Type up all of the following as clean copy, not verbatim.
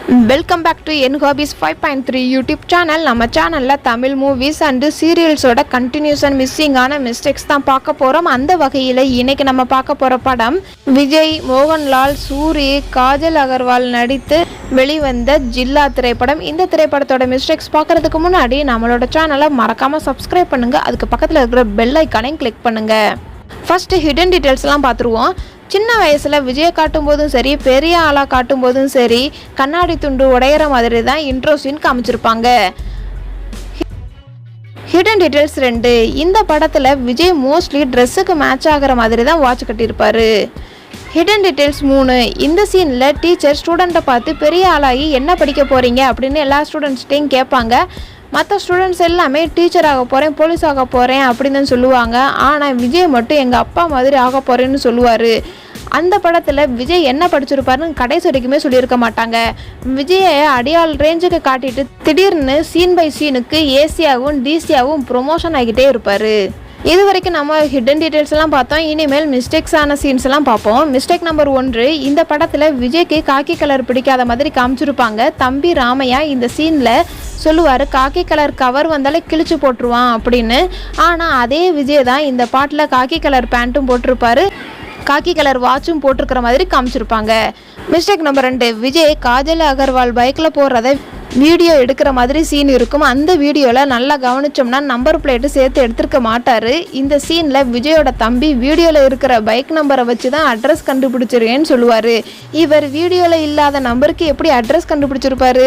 Welcome back to என் hobbies 5.3 YouTube channel. நம்ம சேனலில் தமிழ் மூவிஸ் அண்டு சீரியல்ஸோட கண்டினியூஷன் மிஸ்ஸிங்கான மிஸ்டேக்ஸ் தான் பார்க்க போகிறோம். அந்த வகையில் இன்றைக்கி நம்ம பார்க்க போகிற படம் விஜய், மோகன்லால், சூரி, காஜல் அகர்வால் நடித்து வெளிவந்த ஜில்லா திரைப்படம். இந்த திரைப்படத்தோட மிஸ்டேக்ஸ் பார்க்குறதுக்கு முன்னாடி நம்மளோட சேனலை மறக்காமல் சப்ஸ்கிரைப் பண்ணுங்கள். அதுக்கு பக்கத்தில் இருக்கிற பெல் ஐக்கானையும் கிளிக் பண்ணுங்கள். ஃபஸ்ட்டு ஹிடன் டீட்டெயில்ஸ்லாம் பார்த்துருவோம். சின்ன வயசில் விஜயை காட்டும் போதும் சரி, பெரிய ஆளாக காட்டும் போதும் சரி, கண்ணாடி துண்டு உடையிற மாதிரி தான் இன்ட்ரோ சீன் காமிச்சிருப்பாங்க. ஹிடன் டீட்டெயில்ஸ் 2, இந்த படத்தில் விஜய் மோஸ்ட்லி ட்ரெஸ்ஸுக்கு மேட்ச் ஆகிற மாதிரி தான் வாட்ச் கட்டியிருப்பார். ஹிடன் டீட்டெயில்ஸ் 3, இந்த சீனில் டீச்சர் ஸ்டூடெண்ட்டை பார்த்து பெரிய ஆளாகி என்ன படிக்க போகிறீங்க அப்படின்னு எல்லா ஸ்டூடெண்ட்ஸ்கிட்டையும் கேட்பாங்க. மற்ற ஸ்டூடெண்ட்ஸ் எல்லாமே டீச்சர் ஆக போகிறேன், போலீஸ் ஆக போகிறேன் அப்படின்னு தான் சொல்லுவாங்க. ஆனால் விஜய் மட்டும் எங்கள் அப்பா மாதிரி ஆக போகிறேன்னு சொல்லுவார். அந்த படத்தில் விஜய் என்ன படிச்சிருப்பாருன்னு கடைசி வரைக்குமே சொல்லியிருக்க மாட்டாங்க. விஜயை அடியாள் ரேஞ்சுக்கு காட்டிட்டு திடீர்னு சீன் பை சீனுக்கு ஏசியாவும் டிசியாவும் ப்ரொமோஷன் ஆகிட்டே இருப்பார். இது வரைக்கும் நம்ம ஹிடன் டீட்டெயில்ஸ் எல்லாம் பார்த்தோம். இனிமேல் மிஸ்டேக்ஸான சீன்ஸ் எல்லாம் பார்ப்போம். மிஸ்டேக் நம்பர் 1, இந்த படத்தில் விஜய்க்கு காக்கி கலர் பிடிக்காத மாதிரி காமிச்சிருப்பாங்க. தம்பி ராமையா இந்த சீனில் சொல்லுவார், காக்கி கலர் கவர் வந்தாலே கிழிச்சு போட்டுருவான் அப்படின்னு. ஆனால் அதே விஜய் தான் இந்த பாட்டில் காக்கி கலர் பேண்ட்டும் போட்டிருப்பாரு, காக்கி கலர் வாட்சும் போட்டிருக்கிற மாதிரி காமிச்சிருப்பாங்க. மிஸ்டேக் நம்பர் 2, விஜய் காஜல் அகர்வால் பைக்கில் போடுறத வீடியோ எடுக்கிற மாதிரி சீன் இருக்கும். அந்த வீடியோவில் நல்லா கவனிச்சோம்னா நம்பர் பிளேட்டு சேர்த்து எடுத்திருக்க மாட்டார். இந்த சீனில் விஜயோட தம்பி வீடியோவில் இருக்கிற பைக் நம்பரை வச்சு தான் அட்ரஸ் கண்டுபிடிச்சிருக்கேன்னு சொல்லுவார். இவர் வீடியோவில் இல்லாத நம்பருக்கு எப்படி அட்ரஸ் கண்டுபிடிச்சிருப்பாரு?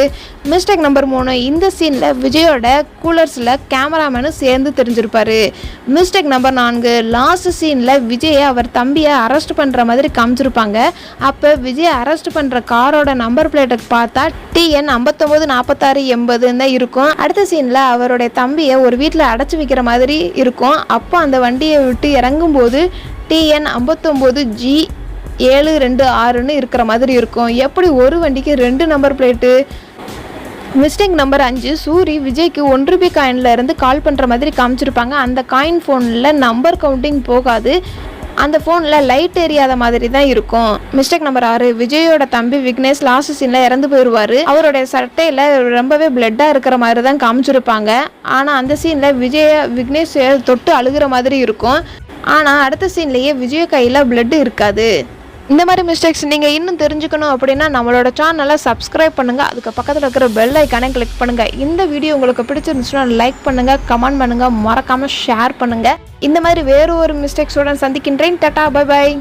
மிஸ்டேக் நம்பர் 3, இந்த சீனில் விஜயோட கூலர்ஸில் கேமராமேனும் சேர்ந்து தெரிஞ்சிருப்பார். மிஸ்டேக் நம்பர் 4, லாஸ்ட் சீனில் விஜயை அவர் தம்பியை அரெஸ்ட் பண்ணுற மாதிரி காமிச்சிருப்பாங்க. அப்போ விஜய் அரெஸ்ட் பண்ணுற காரோட நம்பர் பிளேட்டுக்கு பார்த்தா TN 594680 தான் இருக்கும். அடுத்த சீனில் அவருடைய தம்பியை ஒரு வீட்டில் அடைச்சி வைக்கிற மாதிரி இருக்கும். அப்போ அந்த வண்டியை விட்டு இறங்கும்போது TN 59G726ன்னு இருக்கிற மாதிரி இருக்கும். எப்படி ஒரு வண்டிக்கு 2 number plate? Mistake number 5, Suri விஜய்க்கு 1 ரூபி காயினில் இருந்து கால் பண்ணுற மாதிரி காமிச்சிருப்பாங்க. அந்த காயின் ஃபோனில் நம்பர் கவுண்டிங் போகாது, அந்த ஃபோனில் லைட் எரியாத மாதிரி தான் இருக்கும். மிஸ்டேக் நம்பர் 6, விஜயோட தம்பி விக்னேஷ் லாஸ்ட் சீனில் இறந்து போயிடுவார். அவருடைய சட்டையில் ரொம்பவே பிளட்டாக இருக்கிற மாதிரி தான் காமிச்சிருப்பாங்க. ஆனால் அந்த சீனில் விக்னேஷ் தொட்டு அழுகிற மாதிரி இருக்கும். ஆனால் அடுத்த சீன்லேயே விஜய் கையில் பிளட்டு இருக்காது. இந்த மாதிரி மிஸ்டேக்ஸ் நீங்கள் இன்னும் தெரிஞ்சுக்கணும் அப்படின்னா நம்மளோட சேனலை சப்ஸ்கிரைப் பண்ணுங்கள். அதுக்கு பக்கத்தில் இருக்கிற பெல் ஐக்கானை கிளிக் பண்ணுங்கள். இந்த வீடியோ உங்களுக்கு பிடிச்சிருந்துச்சுன்னா லைக் பண்ணுங்கள், கமெண்ட் பண்ணுங்கள், மறக்காமல் ஷேர் பண்ணுங்கள். இந்த மாதிரி வேறு ஒரு மிஸ்டேக்ஸோட சந்திக்கின்றேன். Tata, bye bye.